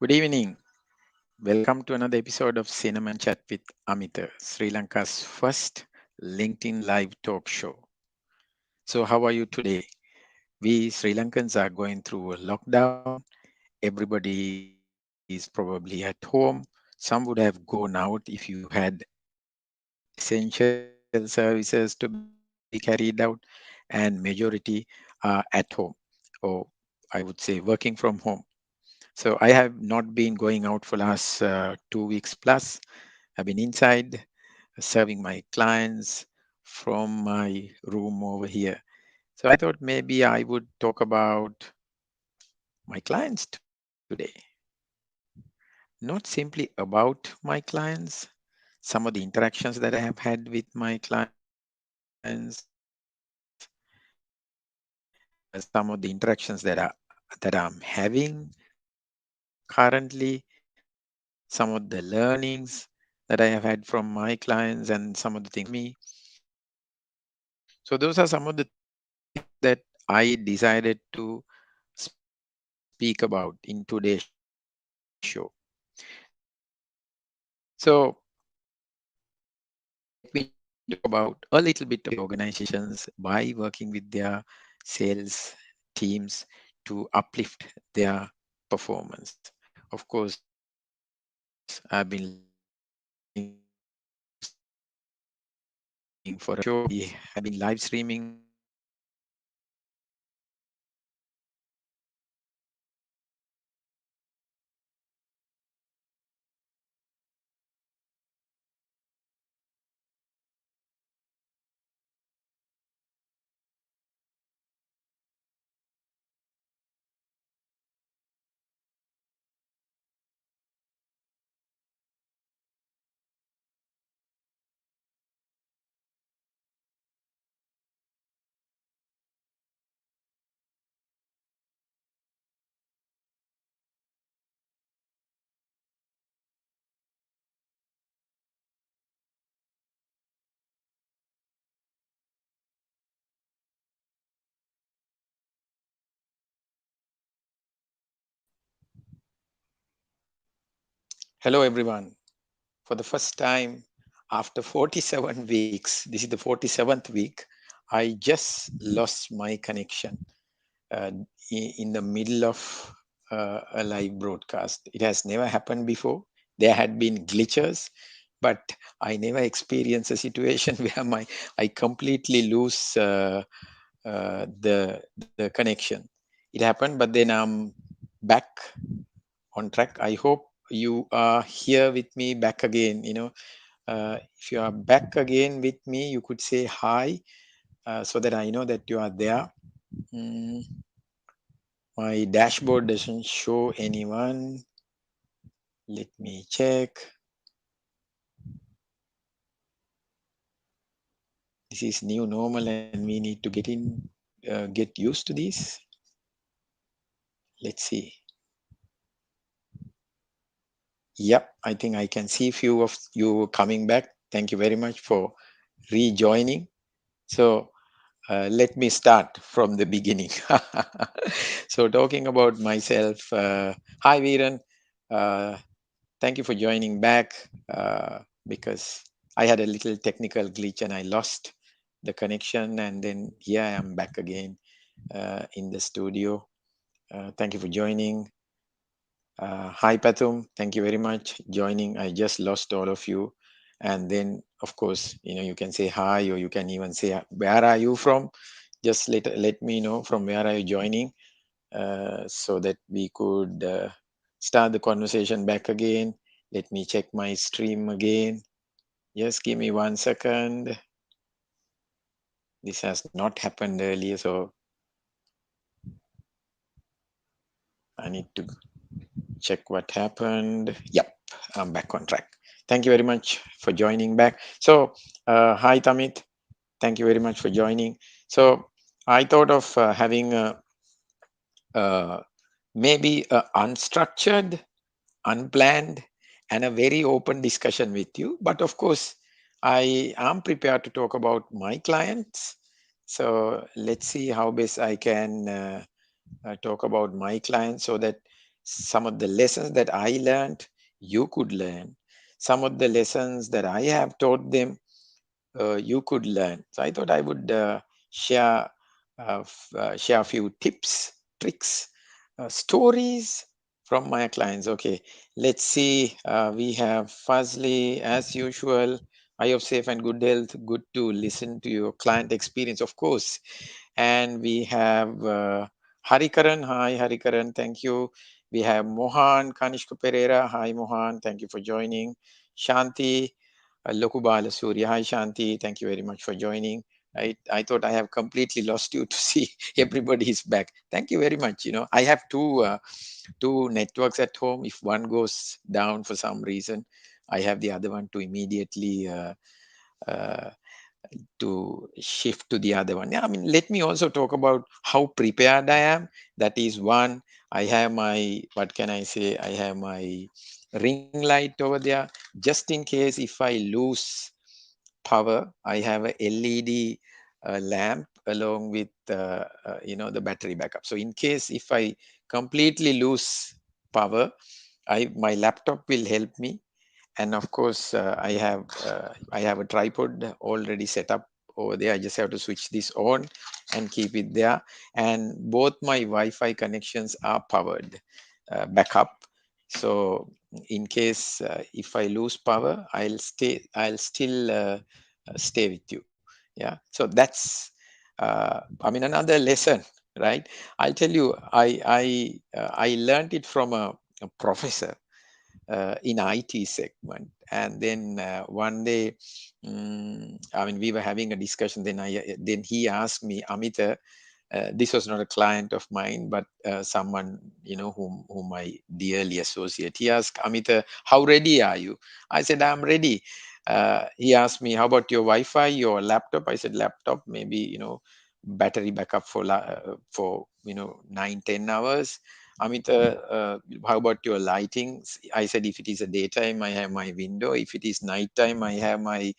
Good evening. Welcome to another episode of Cinema and Chat with Amita, Sri Lanka's first LinkedIn live talk show. So, how are you today? We Sri Lankans are going through a lockdown. Everybody is probably at home. Some would have gone out if you had essential services to be carried out, and majority are at home, or I would say working from home. So I have not been going out for last 2 weeks plus. I've been inside serving my clients from my room over here. So I thought maybe I would talk about my clients today. Not simply about my clients, some of the interactions that I have had with my clients, some of the interactions that I'm having currently, some of the learnings that I have had from my clients, and some of the things that have worked for me. So those are some of the things that I decided to speak about in today's show. So let me talk about a little bit of organizations by working with their sales teams to uplift their performance. Of course, I've been living for a show. We have been live streaming for a few weeks now. Hello, everyone. For the first time after 47 weeks, this is the 47th week, I just lost my connection uh, in the middle of a live broadcast. It has never happened before. There had been glitches, but I never experienced a situation where I completely lose the connection. It happened, but then I'm back on track. I hope you are here with me back again. If you are back again with me, you could say hi so that I know that you are there. Mm, my dashboard doesn't show anyone. Let me check. This is new normal and we need to get used to this. Let's see. Yep, I think I can see few of you coming back. Thank you very much for rejoining. So let me start from the beginning. So, talking about myself, hi Viren, uh, thank you for joining back because I had a little technical glitch and I lost the connection, and then here I am back again in the studio. Thank you for joining. Hi Patum, thank you very much joining. I just lost all of you, and then of course you can say hi, or you can even say where are you from. Just let me know from where are you joining, so that we could start the conversation back again. Let me check my stream again. Just give me 1 second. This has not happened earlier, so I need to check what happened. Yep, I'm back on track. Thank you very much for joining back. So, hi Tamit. Thank you very much for joining. So, I thought of having uh, maybe a unstructured, unplanned, and a very open discussion with you. But of course, I am prepared to talk about my clients. So let's see how best I can talk about my clients so that some of the lessons that I learned, you could learn. Some of the lessons that I have taught them, you could learn. So I thought I would share share a few tips, tricks, stories from my clients. Okay, let's see. We have Fazli, as usual. I hope safe and good health. Good to listen to your client experience, of course. And we have Harikaran. Hi, Harikaran. Thank you. We have Mohan Kanishka Pereira. Hi, Mohan. Thank you for joining. Shanti Lokubala Surya. Hi, Shanti. Thank you very much for joining. I thought I have completely lost you to see everybody is back. Thank you very much. You know, I have two networks at home. If one goes down for some reason, I have the other one to immediately uh, to shift to the other one. Yeah, I mean, let me also talk about how prepared I am. That is one. I have my, what can I say? I have my ring light over there. Just in case if I lose power, I have a LED lamp along with, the battery backup. So in case if I completely lose power, my laptop will help me, and of course I have a tripod already set up over there. I just have to switch this on and keep it there, and both my Wi-Fi connections are powered backup. So in case if I lose power, I'll still stay with you. Yeah, so that's I mean, another lesson, right? I'll tell you, I learned it from a professor in IT segment. And then one day, I mean, we were having a discussion. Then he asked me, Amita, this was not a client of mine, but someone whom I dearly associate. He asked, Amita, how ready are you? I said, I'm ready. He asked me, how about your Wi-Fi, your laptop? I said, laptop, maybe battery backup for 9-10 hours. Amita, how about your lighting? I said, if it is a daytime, I have my window. If it is nighttime, I have my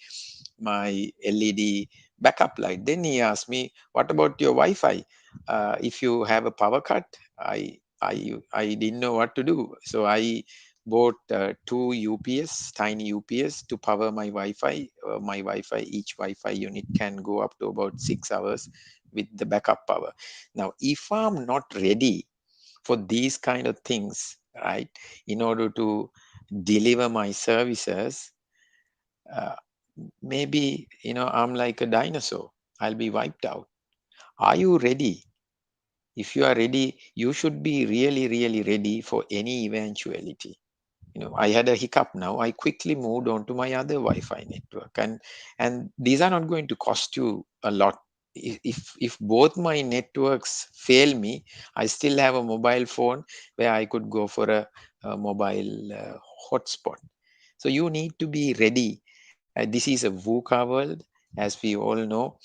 LED backup light. Then he asked me, what about your Wi-Fi? If you have a power cut, I didn't know what to do. So I bought two UPS, tiny UPS to power my Wi-Fi. Each Wi-Fi unit can go up to about 6 hours with the backup power. Now, if I'm not ready for these kind of things, right, in order to deliver my services, uh, maybe I'm like a dinosaur. I'll be wiped out. Are you ready? If you are ready, you should be really, really ready for any eventuality. I had a hiccup now. I quickly moved on to my other Wi-Fi network, and these are not going to cost you a lot. If both my networks fail me, I still have a mobile phone where I could go for a mobile hotspot. So you need to be ready. This is a VUCA world, as we all know.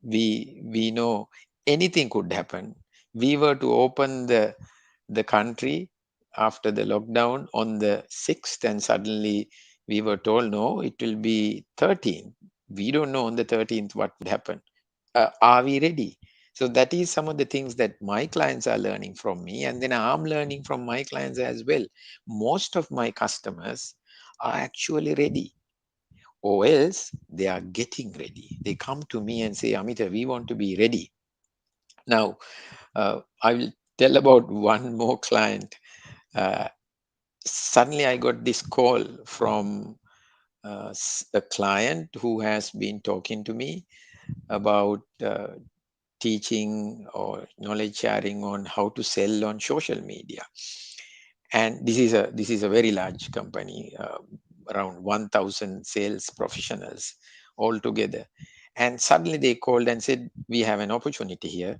We know anything could happen. We were to open the country after the lockdown on the 6th, and suddenly we were told no, it will be 13th. We don't know on the 13th what would happen. Are we ready? So that is some of the things that my clients are learning from me, and then I'm learning from my clients as well. Most of my customers are actually ready, or else they are getting ready. They come to me and say, Amita, we want to be ready. Now, I will tell about one more client. Uh, Suddenly, I got this call from a client who has been talking to me about teaching or knowledge sharing on how to sell on social media. And this is a very large company, around 1,000 sales professionals altogether. And suddenly they called and said, we have an opportunity here.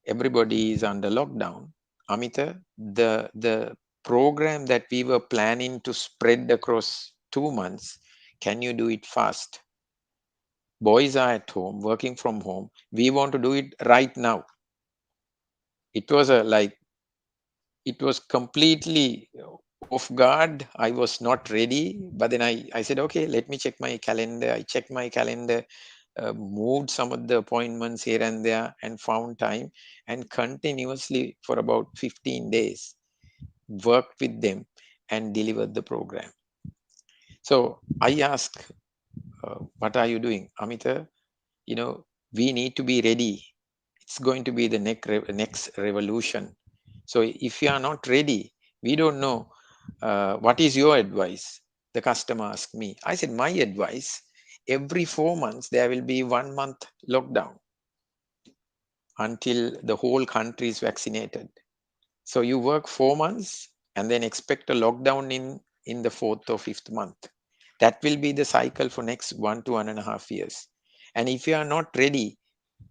Everybody is under lockdown. Amita, the program that we were planning to spread across 2 months, can you do it fast? Boys are at home, working from home. We want to do it right now. It was it was completely off guard. I was not ready, but then I said, okay, let me check my calendar. I checked my calendar, moved some of the appointments here and there, and found time, and continuously for about 15 days. worked with them, and delivered the program. So I ask, what are you doing? Amita, we need to be ready. It's going to be the next revolution. So if you are not ready, we don't know. What is your advice? The customer asked me. I said, my advice, every 4 months, there will be 1 month lockdown until the whole country is vaccinated. So you work 4 months and then expect a lockdown in the fourth or fifth month. That will be the cycle for next 1 to 1.5 years. And if you are not ready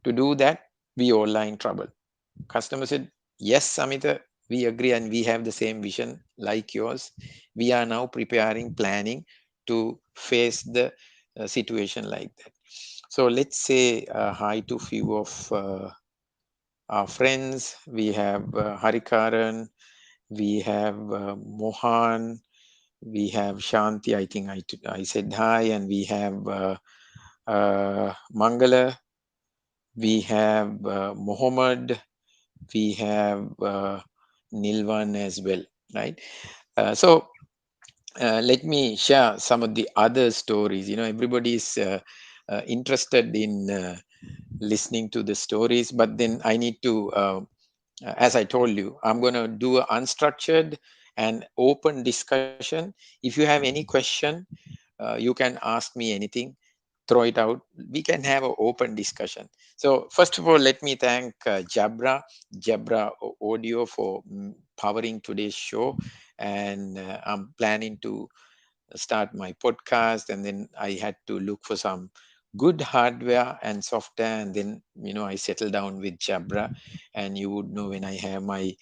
to do that, we all are in trouble. Customer said, yes, Amita, we agree and we have the same vision like yours. We are now preparing, planning to face the situation like that. So let's say hi to few of our friends. We have Harikaran, we have Mohan, we have Shanti. I think I said hi, and we have Mangala, we have Mohammed, we have Nilvan as well, right? So let me share some of the other stories. Everybody is interested in listening to the stories, but then I need to, as I told you, I'm going to do an unstructured and open discussion. If you have any question, you can ask me anything, throw it out. We can have an open discussion. So first of all, let me thank Jabra Audio for powering today's show. And I'm planning to start my podcast, and then I had to look for some good hardware and software, and then I settled down with Jabra. And you would know, when I have my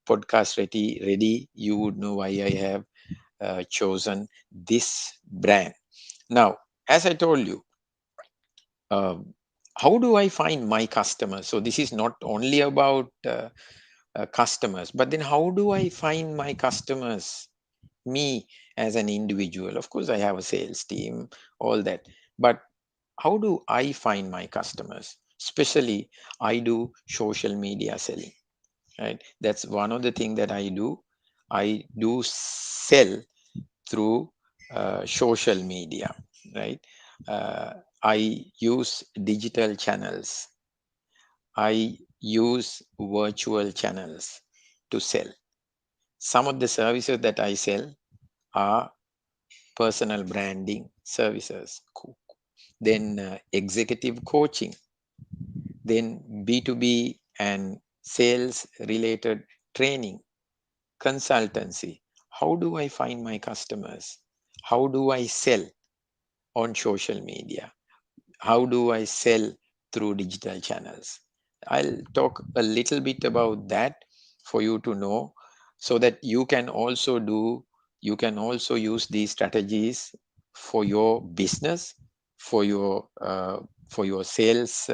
podcast ready, you would know why I have chosen this brand. Now, as I told you, um, how do I find my customers? So this is not only about customers, but then how do I find my customers, me as an individual? Of course, I have a sales team, all that. But how do I find my customers? Especially, I do social media selling, right? That's one of the things that I do. I do sell through social media, right? Uh, I use digital channels. I use virtual channels to sell. Some of the services that I sell are personal branding services, then executive coaching, then B2B and sales related training, consultancy. How do I find my customers? How do I sell on social media? How do I sell through digital channels? I'll talk a little bit about that for you to know, so that you can also use these strategies for your business, for your sales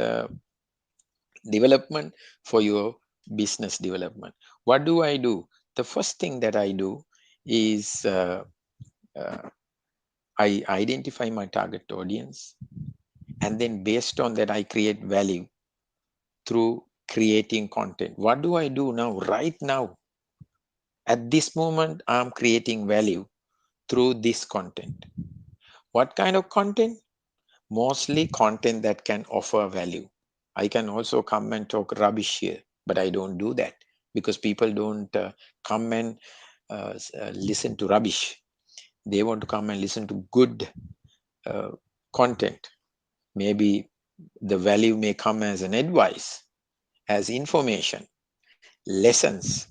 development, for your business development. What do I do? The first thing that I do is uh, I identify my target audience, and then based on that, I create value through creating content. What do I do now? Right now, at this moment, I'm creating value through this content. What kind of content? Mostly content that can offer value. I can also come and talk rubbish here, but I don't do that because people don't come and listen to rubbish. They want to come and listen to good uh, content. Maybe the value may come as an advice, as information, lessons,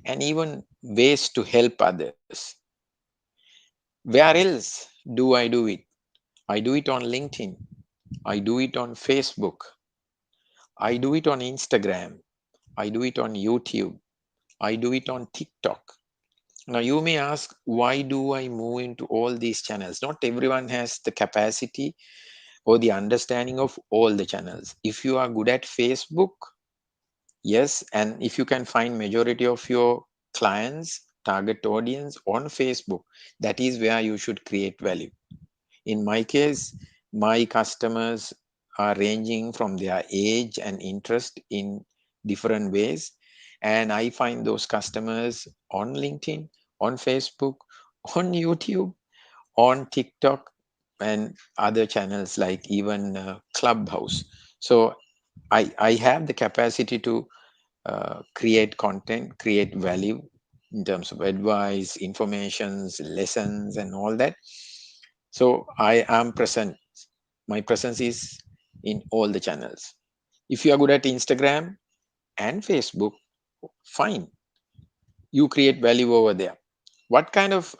and even ways to help others. Where else do I do it? I do it on LinkedIn. I do it on Facebook. I do it on Instagram. I do it on YouTube. I do it on TikTok. Now, you may ask, why do I move into all these channels? Not everyone has the capacity or the understanding of all the channels. If you are good at Facebook, yes, and if you can find majority of your clients, target audience on Facebook, that is where you should create value. In my case, my customers are ranging from their age and interest in different ways. And I find those customers on LinkedIn, on Facebook, on YouTube, on TikTok, and other channels like even Clubhouse. So I have the capacity to create content, create value in terms of advice, informations, lessons, and all that. So I am present. My presence is in all the channels. If you are good at Instagram and Facebook, fine, you create value over there. What kind of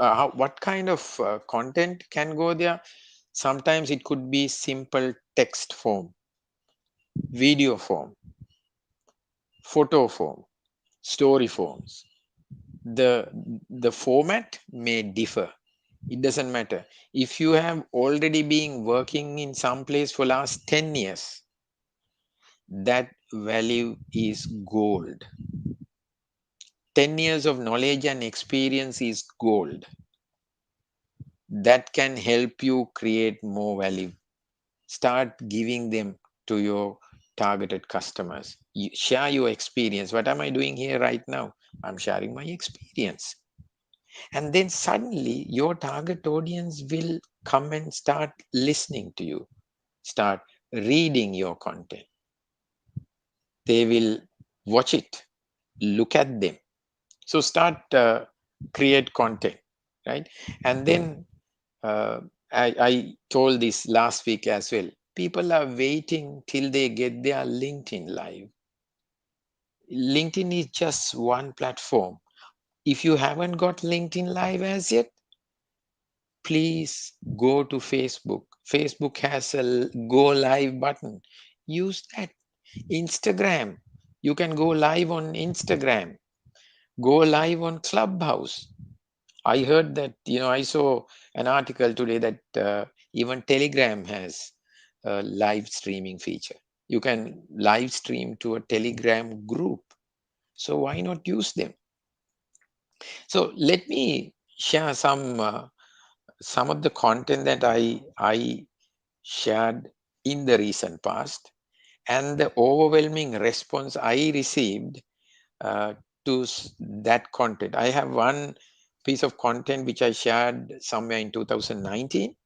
content can go there? Sometimes it could be simple text form, video form, photo form, story forms. The format may differ. It doesn't matter. If you have already been working in some place for last 10 years, that value is gold. 10 years of knowledge and experience is gold. That can help you create more value. Start giving them to your targeted customers. You share your experience. What am I doing here right now? I'm sharing my experience. And then suddenly your target audience will come and start listening to you, start reading your content. They will watch it, look at them. So start create content, right? And then I told this last week as well. People are waiting till they get their LinkedIn live. LinkedIn is just one platform. If you haven't got LinkedIn live as yet, please go to Facebook. Facebook has a go live button. Use that. Instagram. You can go live on Instagram. Go live on Clubhouse. I heard that, I saw an article today that even Telegram has a live streaming feature. You can live stream to a Telegram group. So why not use them? So let me share some of the content that I shared in the recent past and the overwhelming response I received uh, to that content. I have one piece of content which I shared somewhere in 2019,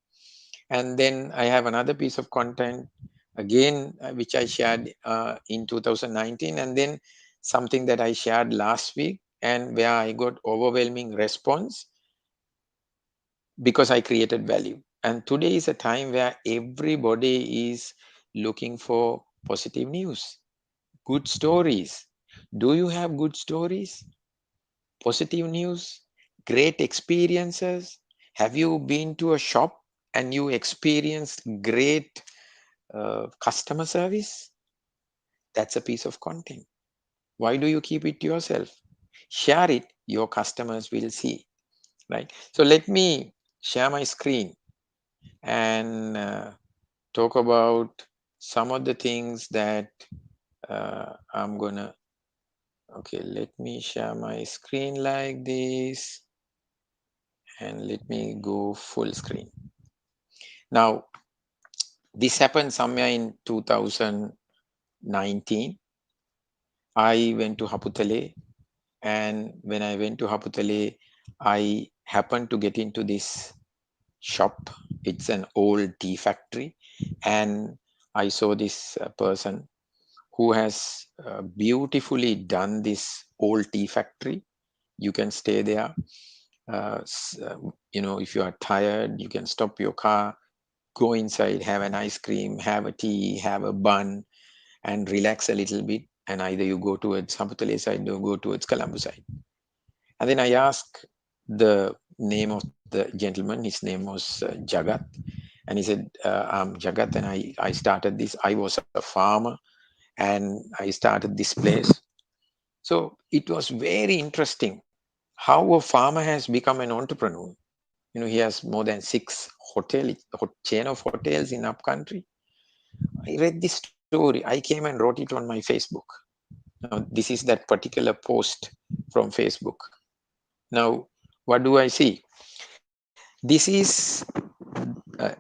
and then I have another piece of content again which I shared in 2019, and then something that I shared last week and where I got overwhelming response because I created value. And today is a time where everybody is looking for positive news, good stories. Do you have good stories? Positive news, great experiences? Have you been to a shop and you experienced great customer service? That's a piece of content. Why do you keep it to yourself? Share it, your customers will see, right? So let me share my screen and talk about some of the things that I'm gonna. Okay, let me share my screen like this and let me go full screen. Now, this happened somewhere in 2019. I went to Haputale, and when I went to Haputale, I happened to get into this shop. It's an old tea factory, and I saw this person who has beautifully done this old tea factory. You can stay there. If you are tired, you can stop your car, go inside, have an ice cream, have a tea, have a bun, and relax a little bit. And either you go towards Haputale side or go towards Colombo side. And then I asked the name of the gentleman. His name was Jagat. And he said, I'm Jagat, and I started this. I was a farmer and I started this place. So it was very interesting how a farmer has become an entrepreneur. He has more than 6 chain of hotels in upcountry. I read this story. I came and wrote it on my Facebook. Now, this is that particular post from Facebook. Now, what do I see? This is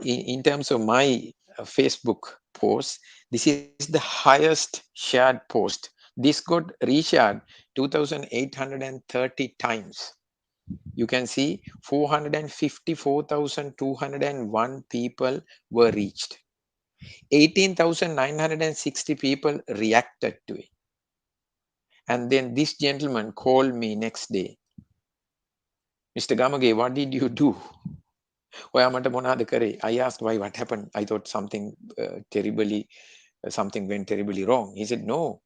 in terms of my Facebook post. This is the highest shared post. This got reshared 2,830 times. You can see 454,201 people were reached. 18,960 people reacted to it. And then this gentleman called me next day. Mr. Gamage, what did you do? ඔයා මට මොනවද කරේ? I asked why, what happened? I thought something went terribly wrong. He said, no.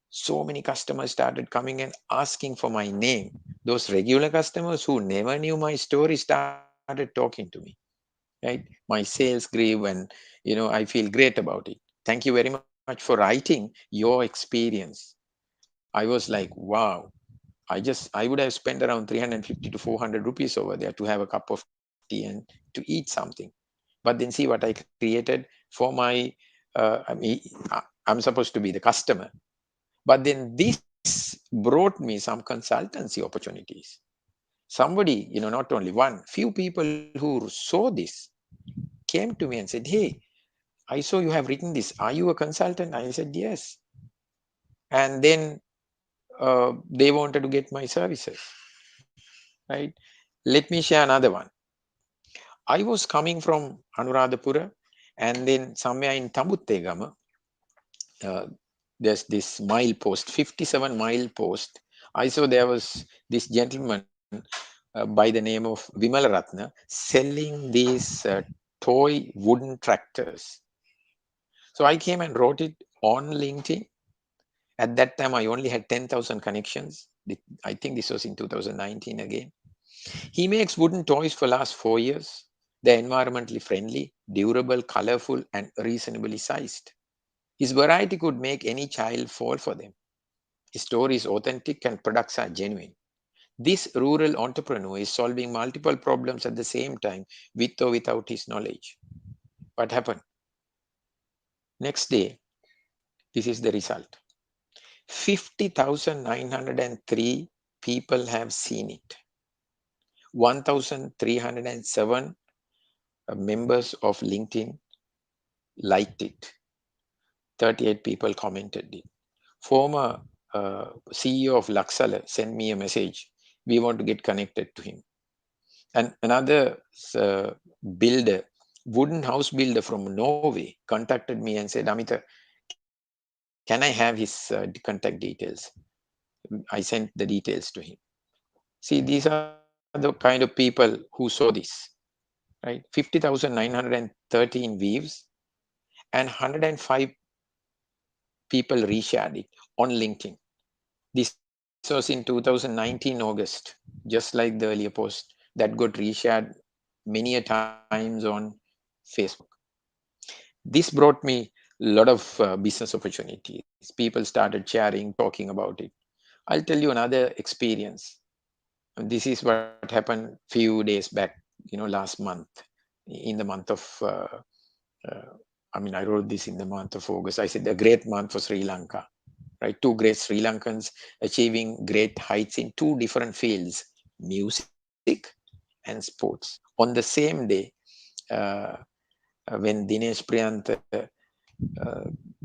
So many customers started coming and asking for my name. Those regular customers who never knew my story started talking to me. Right? My sales grew, and I feel great about it. Thank you very much for writing your experience. I was like, wow. I would have spent around 350 to 400 rupees over there to have a cup of tea and to eat something. But then see what I created for my, I'm supposed to be the customer. But then this brought me some consultancy opportunities. Somebody, not only one, few people who saw this came to me and said, hey, I saw you have written this. Are you a consultant? I said, yes. And then they wanted to get my services, right? Let me share another one. I was coming from Anuradhapura, and then somewhere in Tambuttegama, uh, there's this mile post, 57 mile post. I saw there was this gentleman by the name of Vimalaratna selling these toy wooden tractors. So I came and wrote it on LinkedIn. At that time, I only had 10,000 connections. I think this was in 2019 again. He makes wooden toys for last 4 years. They're environmentally friendly, durable, colorful, and reasonably sized. His variety could make any child fall for them. His story is authentic and products are genuine. This rural entrepreneur is solving multiple problems at the same time with or without his knowledge. What happened? Next day, this is the result. 50,903 people have seen it. 1,307 members of LinkedIn liked it. 38 people commented it. Former CEO of Luxala sent me a message. We want to get connected to him. And another builder, wooden house builder from Norway, contacted me and said, Amita, can I have his contact details? I sent the details to him. See, these are the kind of people who saw this, right? 50,913 views and 105 people reshared it on LinkedIn. This was in 2019 August, just like the earlier post that got reshared many a times on Facebook. This brought me a lot of business opportunities. People started sharing, talking about it. I'll tell you another experience. This is what happened few days back, last month, in the month of uh, I wrote this in the month of August. I said a great month for Sri Lanka, right? Two great Sri Lankans achieving great heights in two different fields, music and sports. On the same day, uh, when Dinesh Priyant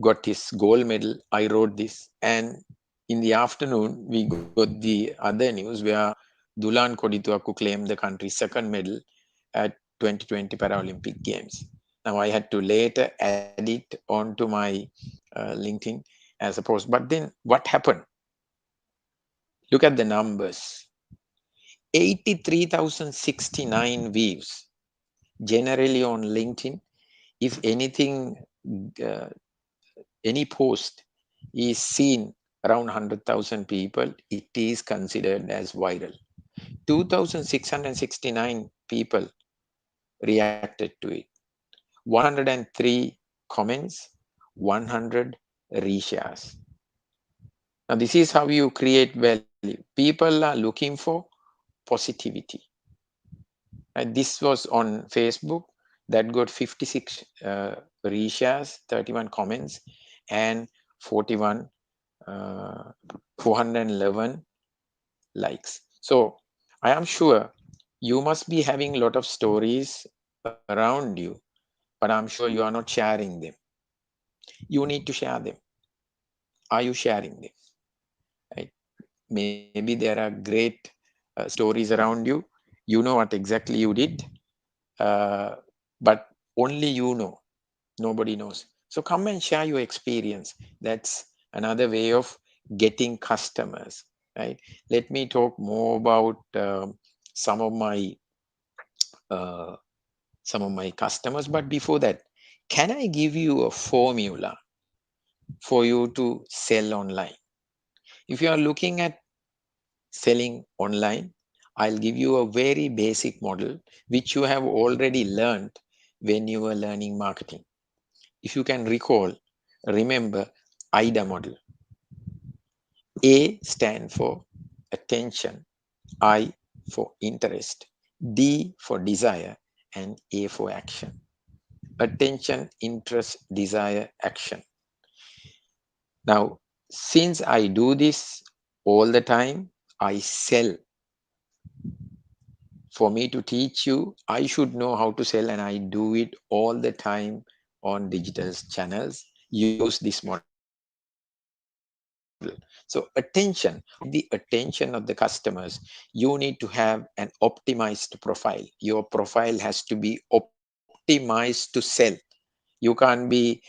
got his gold medal, I wrote this. And in the afternoon, we got the other news where Dulan Kodituaku claimed the country's second medal at 2020 Paralympic Games. Now, I had to later add it onto my LinkedIn as a post. But then what happened? Look at the numbers. 83,069 views generally on LinkedIn. If anything, uh, any post is seen around 100,000 people, it is considered as viral. 2,669 people reacted to it. 103 comments, 100 reshares. Now, this is how you create value. People are looking for positivity. And this was on Facebook that got 56 reshares, 31 comments, and 41, 411 likes. So I am sure you must be having a lot of stories around you, but I'm sure you are not sharing them. You need to share them. Are you sharing them? Right? maybe there are great stories around you. You know what exactly you did, uh, but only you know. Nobody knows. So come and share your experience. That's another way of getting customers, right? Let me talk more about some of my uh, some of my customers. But before that, can I give you a formula for you to sell online? If you are looking at selling online, I'll give you a very basic model which you have already learned when you were learning marketing. If you can recall, remember AIDA model. A stand for attention, I for interest, D for desire, and A for action. Attention, interest, desire, action. Now, since I do this all the time, I sell. For me to teach you, I should know how to sell, and I do it all the time on digital channels. Use this model. So, attention. How to get the attention of the customers? You need to have an optimized profile. Your profile has to be optimized to sell. You can't be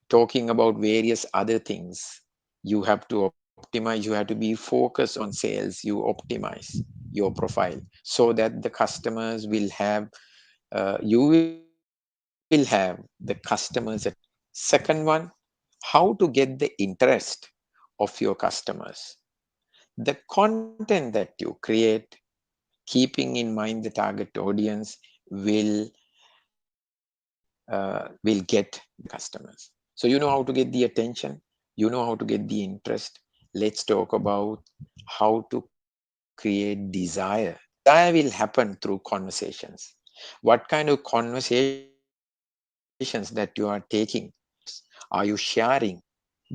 talking about various other things. You have to optimize, you have to be focused on sales. You optimize your profile so that the customers will have, you will have the customers attention. Second one, how to get the interest of your customers. The content that you create, keeping in mind the target audience, will will get the customers. So you know how to get the attention, you know how to get the interest. Let's talk about how to create desire. Desire will happen through conversations. What kind of conversations that you are taking with your customers? Are you sharing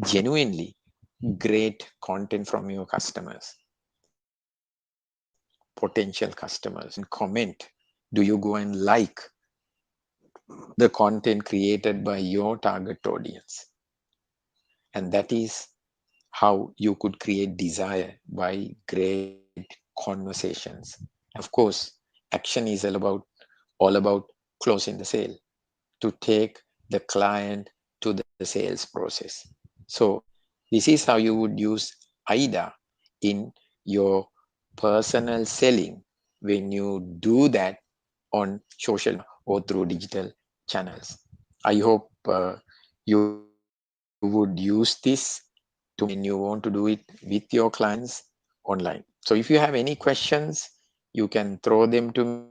genuinely great content from your customers, potential customers? Do you go and comment? Do you go and like the content created by your target audience? And that is how you could create desire, by great conversations. And of course, action is all about closing the sale, to take the client to the sales process. So this is how you would use AIDA in your personal selling when you do that on social or through digital channels. I hope you would use this tomorrow when you want to do it with your clients online. So if you have any questions, you can throw them to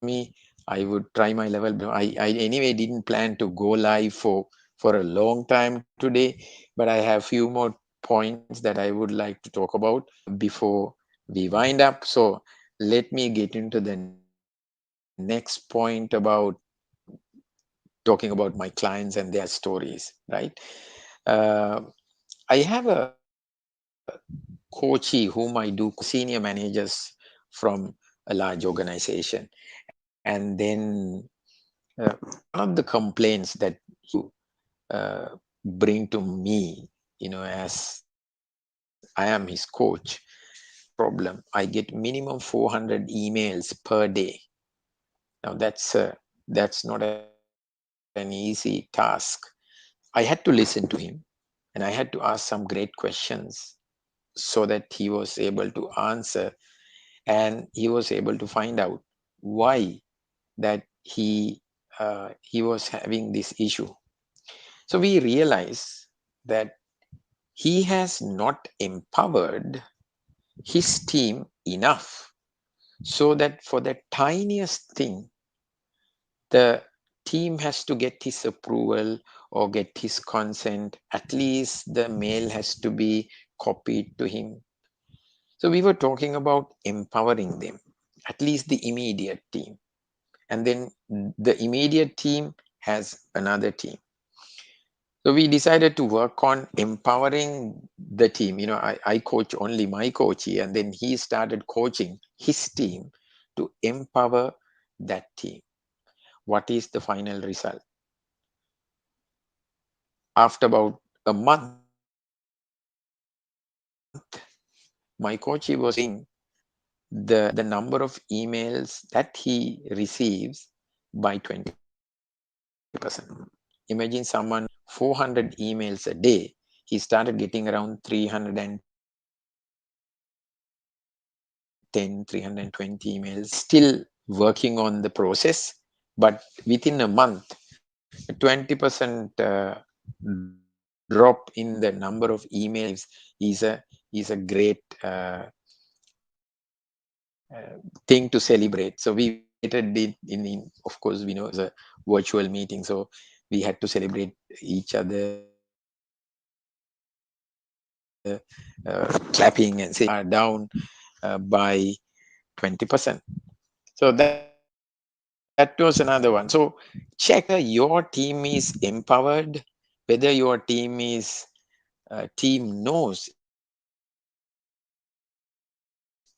me. I would try my level. I anyway didn't plan to go live for a long time today, but I have few more points that I would like to talk about before we wind up. So let me get into the next point about talking about my clients and their stories, right? Uh, I have a coachee whom I do senior managers from a large organization. And then one of the complaints that uh, bring to me, as I am his coach, problem. I get minimum 400 emails per day. Now that's not an easy task. I had to listen to him, and I had to ask some great questions so that he was able to answer, and he was able to find out why that he was having this issue. So we realize that he has not empowered his team enough, so that for the tiniest thing, the team has to get his approval or get his consent. At least the mail has to be copied to him. So we were talking about empowering them, at least the immediate team. And then the immediate team has another team. So we decided to work on empowering the team. I coach only my coachee, and then he started coaching his team to empower that team. What is the final result? After about a month, the team was able to my coach, he was the number of emails that he receives by 20%. Imagine someone 400 emails a day. He started getting around 310, 320 emails. Still working on the process, but within a month, a 20% drop in the number of emails is a great thing to celebrate. So we celebrated it of course, we know it was a virtual meeting, so we had to celebrate each other, clapping and saying emails are down by 20%. So that was another one. So check whether your team is empowered, whether your team knows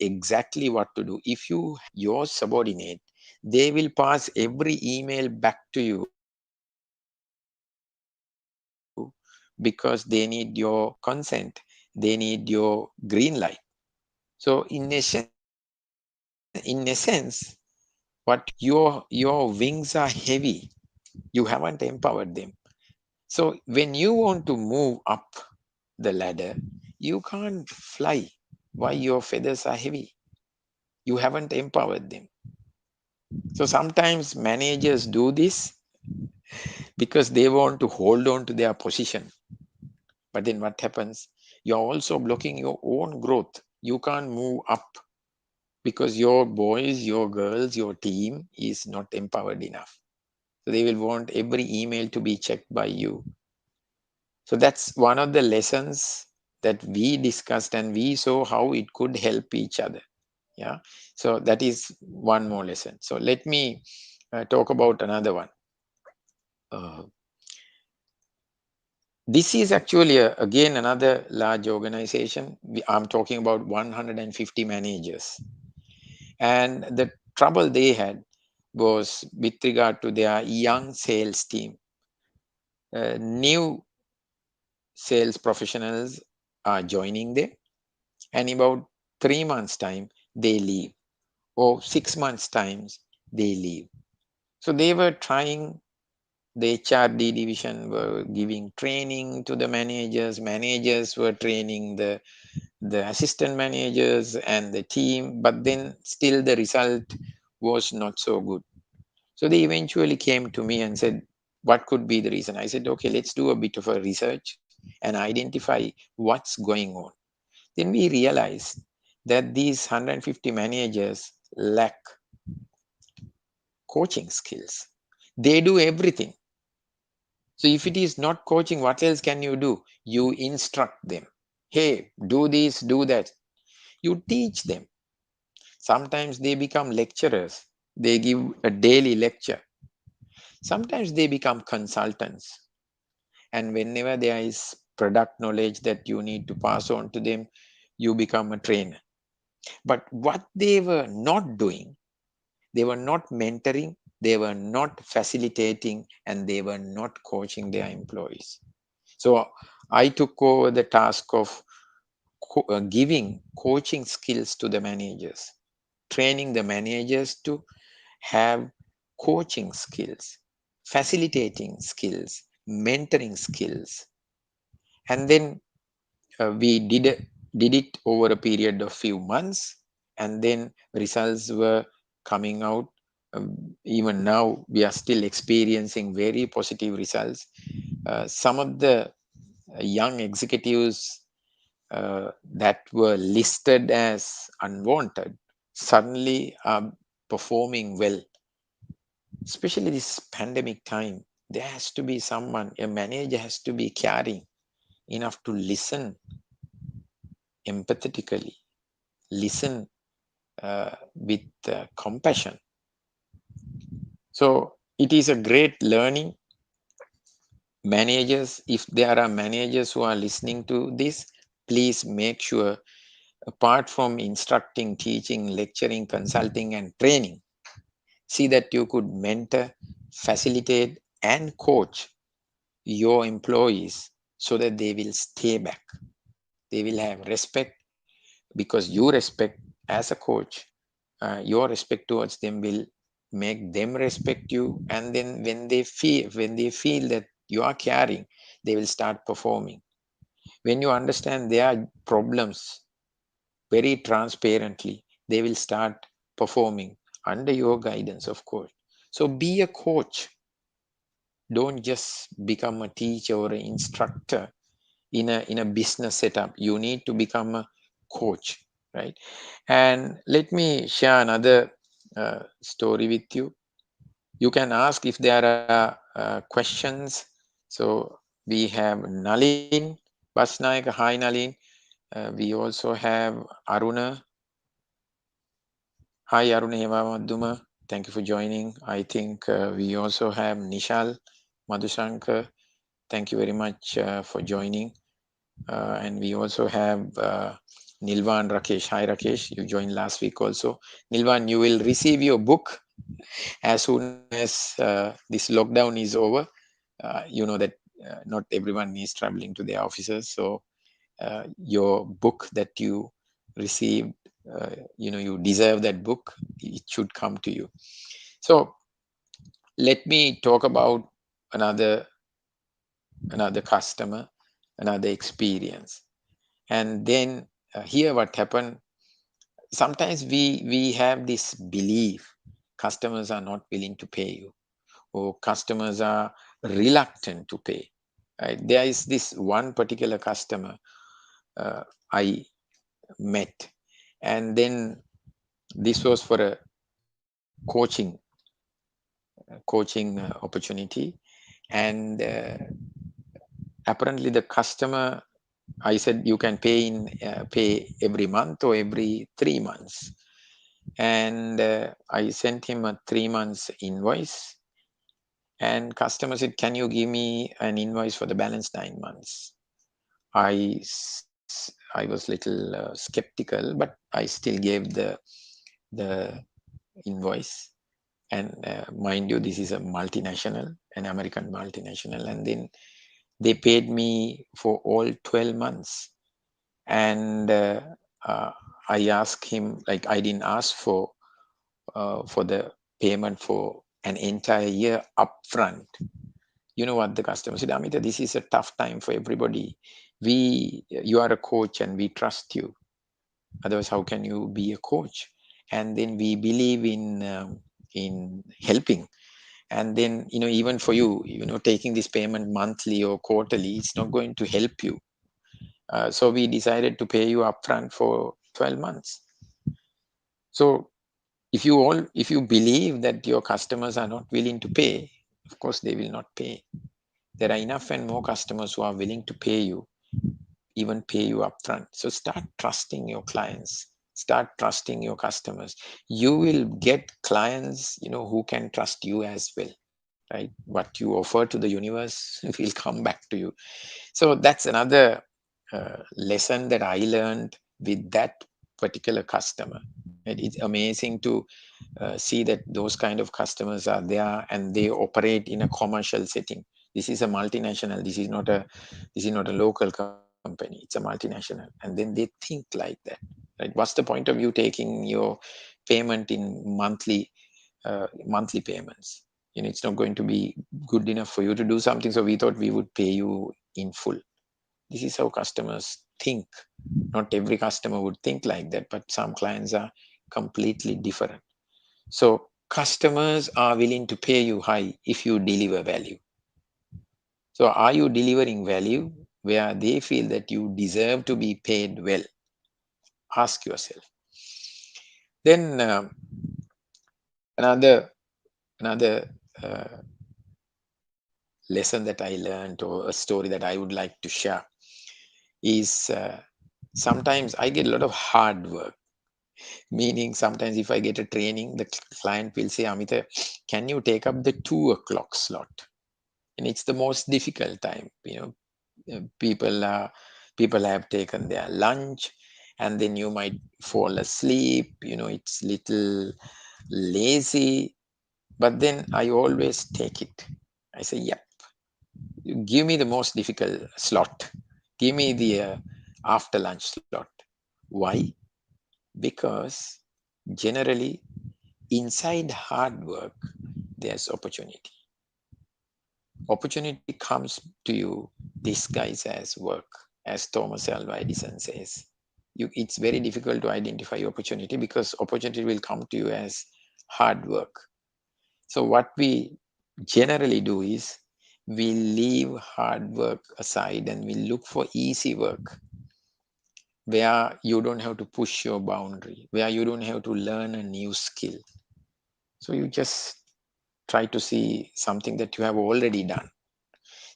exactly what to do. If you have your subordinate, they will pass every email back to you because they need your consent, they need your green light. So in essence, what your wings are heavy, you haven't empowered them. So when you want to move up the ladder, you can't fly. Why? Your feathers are heavy. You haven't empowered them. So sometimes managers do this because they want to hold on to their position. But then what happens? You're also blocking your own growth. You can't move up because your boys, your girls, your team is not empowered enough. So they will want every email to be checked by you. So that's one of the lessons that we discussed, and we saw how it could help each other. Yeah. So that is one more lesson. So let me talk about another one. Uh, this is actually again another large organization. I'm talking about 150 managers. And the trouble they had was with regard to their young sales team. New sales professionals are joining them, and about 3 months' time, they leave, or 6 months' times, they leave. So they were trying, the HRD division were giving training to the managers, managers were training the assistant managers and the team, but then still the result was not so good. So they eventually came to me and said, what could be the reason? I said, okay, let's do a bit of a research and identify what's going on. Then we realized that these 150 managers lack coaching skills. They do everything. So if it is not coaching, what else can you do? You instruct them. Hey, do this, do that. You teach them. Sometimes they become lecturers. They give a daily lecture. Sometimes they become consultants. And whenever there is product knowledge that you need to pass on to them, you become a trainer. But what they were not doing, they were not mentoring, they were not facilitating, and they were not coaching their employees. So I took over the task of giving coaching skills to the managers, training the managers to have coaching skills, facilitating skills, mentoring skills. And then we did it over a period of few months, and then results were coming out. Even now we are still experiencing very positive results. Some of the young executives that were listed as unwanted suddenly are performing well, especially this pandemic time. There has to be someone, a manager has to be caring enough to listen empathetically, listen with compassion. So it is a great learning. Managers, if there are managers who are listening to this, please make sure, apart from instructing, teaching, lecturing, consulting, and training, see that you could mentor, facilitate, and coach your employees so that they will stay back. They will have respect because you respect as a coach, your respect towards them will make them respect you. And then when they feel that you are caring, they will start performing. When you understand their problems very transparently, they will start performing under your guidance, of course. So be a coach. Don't just become a teacher or an instructor in a business setup. You need to become a coach, right? And let me share another story with you. You can ask if there are questions. So we have Nalin Basnaik. Hi, Nalin. We also have Aruna. Hi, Aruna Hemamaduma. Thank you for joining. I think we also have Nishal Madhushankar. Thank you very much for joining. And we also have Nilvan Rakesh. Hi, Rakesh. You joined last week also. Nilvan, you will receive your book as soon as this lockdown is over. You know that not everyone is traveling to their offices. So your book that you received, you deserve that book. It should come to you. So let me talk about another customer, another experience. And then here what happened, sometimes we have this belief customers are not willing to pay you, or customers are reluctant to pay, right? There is this one particular customer I met, and then this was for a coaching opportunity. And apparently the customer, I said you can pay every month or every 3 months. And I sent him a 3 months invoice, and customer said, can you give me an invoice for the balance 9 months? I was little skeptical, but I still gave the invoice. And mind you, this is a multinational, an American multinational. And then they paid me for all 12 months. And uh, I asked him, like, I didn't ask for the payment for an entire year upfront. You know what the customer said? Amita, this is a tough time for everybody. You are a coach and we trust you. Otherwise, how can you be a coach? And then we believe in helping. And then, even for you, taking this payment monthly or quarterly, it's not going to help you. So we decided to pay you upfront for 12 months. So if you believe that your customers are not willing to pay, of course they will not pay. There are enough and more customers who are willing to pay you, even pay you upfront. So start trusting your clients, start trusting your customers. You will get clients, who can trust you as well, right? What you offer to the universe will come back to you. So that's another lesson that I learned with that particular customer. And it's amazing to see that those kind of customers are there and they operate in a commercial setting. This is a multinational. This is not a local company. It's a multinational, and then they think like that. Right? What's the point of you taking your payment in monthly payments? It's not going to be good enough for you to do something. So we thought we would pay you in full. This is how customers think. Not every customer would think like that, but some clients are completely different. So customers are willing to pay you high if you deliver value. So are you delivering value where they feel that you deserve to be paid well? Ask yourself. Then another uh, lesson that I learned, or a story that I would like to share, is sometimes I get a lot of hard work. Meaning sometimes if I get a training, the client will say, Amita, can you take up the 2 o'clock slot? And it's the most difficult time. People have taken their lunch, and then you might fall asleep. It's little lazy, but then I always take it. I say, yep, give me the most difficult slot. Give me the after lunch slot. Why? Because generally, inside hard work, there's opportunity. Opportunity comes to you disguised as work, as Thomas Alva Edison says. It's very difficult to identify opportunity because opportunity will come to you as hard work. So what we generally do is we leave hard work aside and we look for easy work where you don't have to push your boundary, where you don't have to learn a new skill. So you just try to see something that you have already done.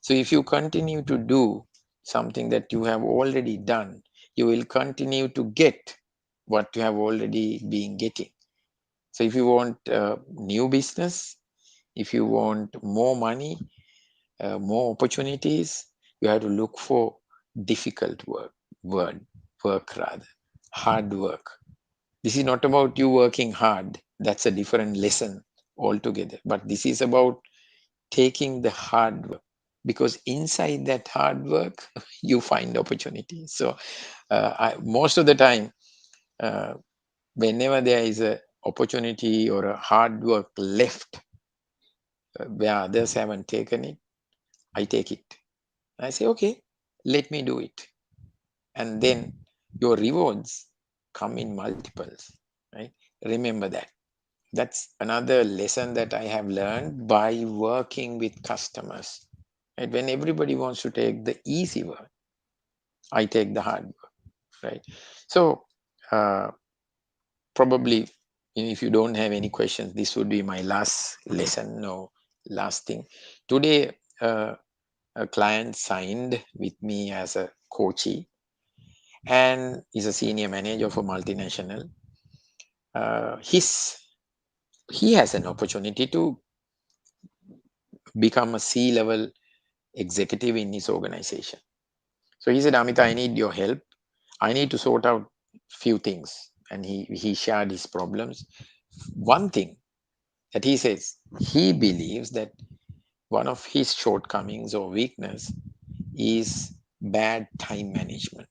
So if you continue to do something that you have already done, you will continue to get what you have already been getting. So if you want new business, if you want more money, more opportunities, you have to look for difficult word, work rather, hard work. This is not about you working hard. That's a different lesson altogether. But this is about taking the hard work, because inside that hard work you find opportunities. So most of the time, uh, whenever there is a opportunity or a hard work left where others haven't taken it, I take it. I say, okay, let me do it. And then your rewards come in multiples, right? Remember that. That's another lesson that I have learned by working with customers. Right? When everybody wants to take the easy work, I take the hard work, right? So uh, probably if you don't have any questions, this would be my last lesson or last thing. Today, a client signed with me as a coachee and is a senior manager of a multinational. He has an opportunity to become a C-level executive in his organization. So he said, Amita, I need your help. I need to sort out few things. And he shared his problems. One thing that he says, he believes that one of his shortcomings or weakness is bad time management.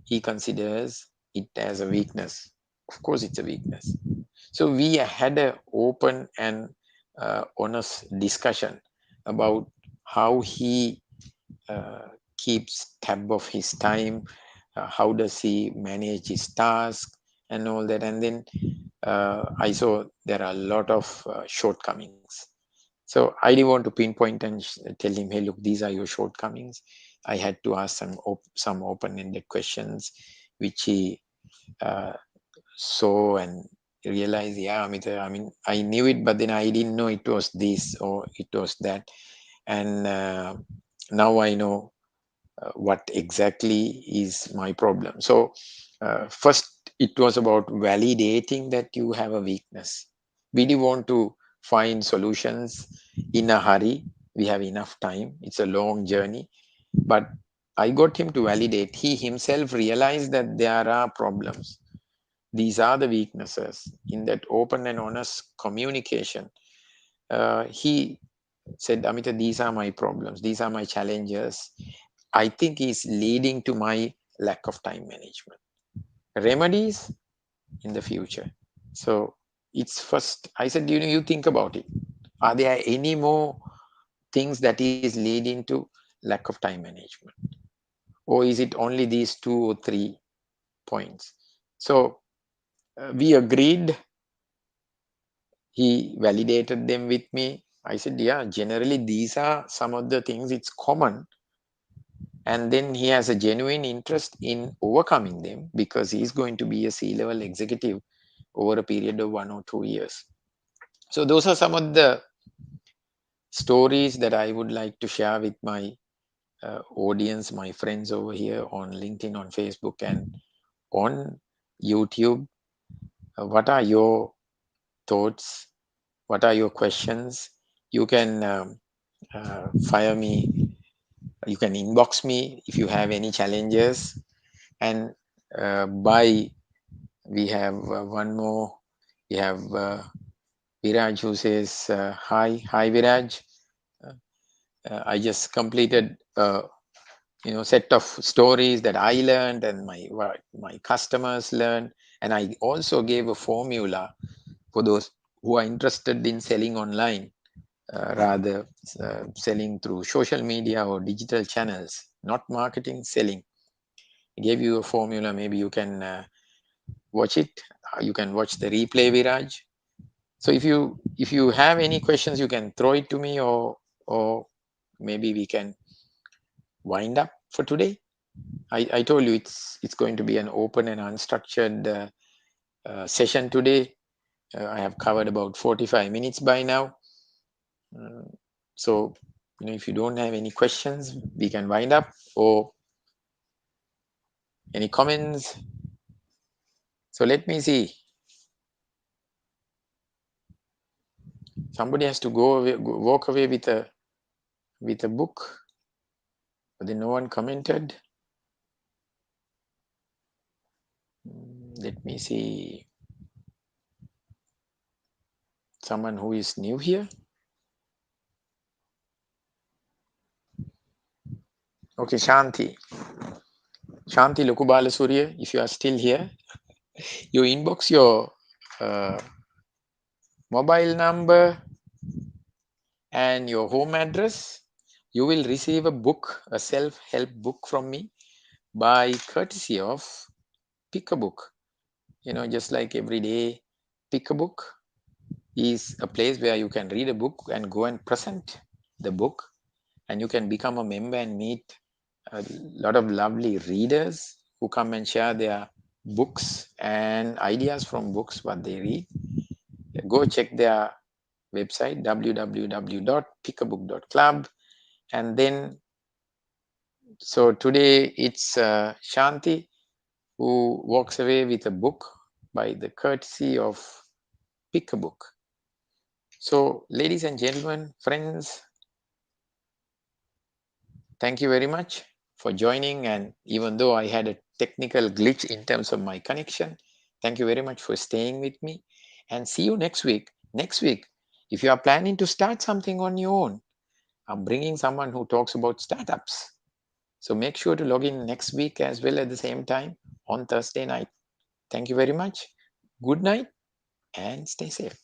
He considers it as a weakness. Of course, it's a weakness. So we had an open and honest discussion about how he uh, keeps tab of his time, how does he manage his task and all that. And then I saw there are a lot of shortcomings. So I didn't want to pinpoint and tell him, hey, look, these are your shortcomings. I had to ask some open-ended questions, which he uh, saw and realized, yeah, Amita, I mean, I knew it, but then I didn't know it was this or it was that. And now I know what exactly is my problem. So first it was about validating that you have a weakness. We do want to find solutions in a hurry. We have enough time. It's a long journey. But I got him to validate. He himself realized that there are problems. These are the weaknesses. In that open and honest communication, he said, Amita, these are my problems. These are my challenges. I think is leading to my lack of time management. Remedies in the future. So it's first, I said, you think about it. Are there any more things that is leading to lack of time management? Or is it only these 2 or 3 points? So we agreed. He validated them with me. I said, yeah, generally these are some of the things, it's common. And then he has a genuine interest in overcoming them because he's going to be a C-level executive over a period of 1 or 2 years. So those are some of the stories that I would like to share with my audience, my friends over here on LinkedIn, on Facebook, and on YouTube. What are your thoughts? What are your questions? You can fire me. You can inbox me if you have any challenges. And by we have one more. We have Viraj who says hi, hi Viraj. I just completed a set of stories that I learned and my customers learned. And I also gave a formula for those who are interested in selling online, rather selling through social media or digital channels, not marketing, selling. I gave you a formula. Maybe you can watch it. You can watch the replay, Viraj. So if you have any questions, you can throw it to me, or maybe we can wind up for today. I told you it's going to be an open and unstructured session today. I have covered about 45 minutes by now. Uh, so if you don't have any questions, we can wind up, or any comments. So let me see. Somebody has to walk away with a book, but then no one commented. Let me see. Someone who is new here. Okay, Shanti Lokubala Surya, if you are still here, you inbox your mobile number and your home address. You will receive a book, a self-help book from me by courtesy of Pick a Book. Just like every day, Pick a Book is a place where you can read a book and go and present the book, and you can become a member and meet a lot of lovely readers who come and share their books and ideas from books what they read. Go check their website www.pickabook.club. And then, so today it's Shanti who walks away with a book by the courtesy of Pick a Book. So, ladies and gentlemen, friends, thank you very much for joining. And even though I had a technical glitch in terms of my connection, thank you very much for staying with me. And see you next week. Next week, if you are planning to start something on your own, I'm bringing someone who talks about startups. So make sure to log in next week as well at the same time on Thursday night. Thank you very much. Good night and stay safe.